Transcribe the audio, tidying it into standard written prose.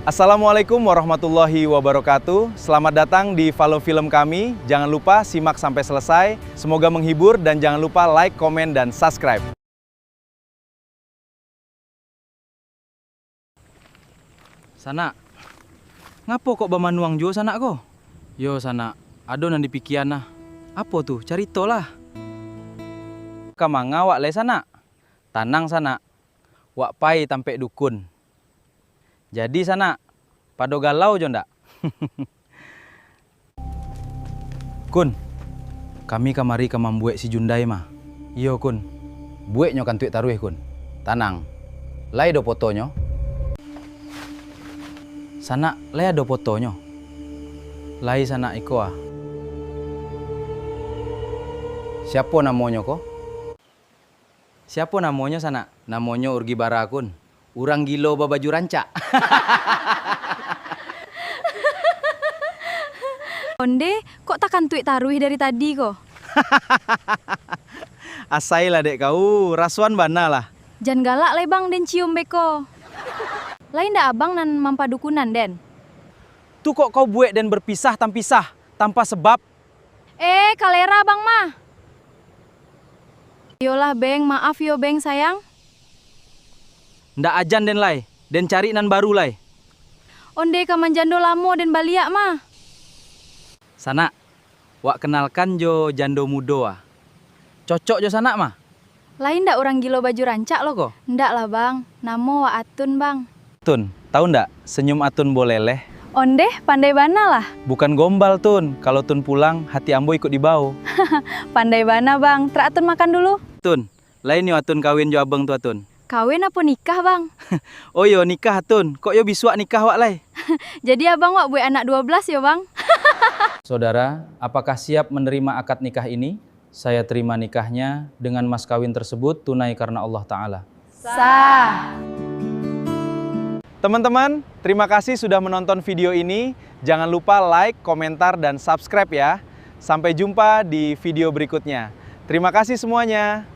Assalamualaikum warahmatullahi wabarakatuh. Selamat datang di Follow Film kami. Jangan lupa simak sampai selesai. Semoga menghibur dan jangan lupa like, komen, dan subscribe. Sana, ngapo kok bamanuang jo sana ko? Yo sana, ado nan dipikian nah. Apa tuh? Carito lah. Kamanga wak le sana. Tanang sana. Wak pai tampe dukun. Jadi sana, pado galau jo ndak? Kun, kami kamari ke mambuek si Jundai mah. Iyo kun, buek nyo kan tuik taruh kun. Tanang, lai do fotonyo. Sana, lai do fotonyo. Lai sana iko ah. Siapa namanya ko? Siapa namanya sana? Namanya Urgi Barakun. Urang gilo babaju rancak. Onde, kok takkan tuik taruh dari tadi kok? Asai lah dek kau, rasuan bana lah. Jan galak le bang den cium beko. Lain ndak abang nan mampa dukunan den? Tuh kok kau buek dan berpisah tanpa sebab. Kalera bang mah. Yolah beng, maaf yo beng sayang. Ndak ajan den lai, den cari nan baru lai. Onde kaman jando lamo den baliak mah. Sana, wak kenalkan jo jando mudo ah. Cocok jo sana mah. Lain ndak orang gilo baju rancak lo Kok? Ndak lah bang, namo wak Atun bang. Tun, tahu ndak senyum Atun boleleh? Onde pandai bana lah. Bukan gombal Tun, kalau Tun pulang hati ambo ikut dibau. Pandai bana bang, tra Atun makan dulu. Tun, lain yo Atun kawin jo abang tu Atun. Kawin apa nikah bang? Oh yo nikah Atun, kok yo bisuak nikah wak lai? Jadi abang wak buat anak 12 yo bang. Saudara, apakah siap menerima akad nikah ini? Saya terima nikahnya dengan mas kawin tersebut tunai karena Allah Ta'ala. Sah. Teman-teman, terima kasih sudah menonton video ini. Jangan lupa like, komentar, dan subscribe ya. Sampai jumpa di video berikutnya. Terima kasih semuanya.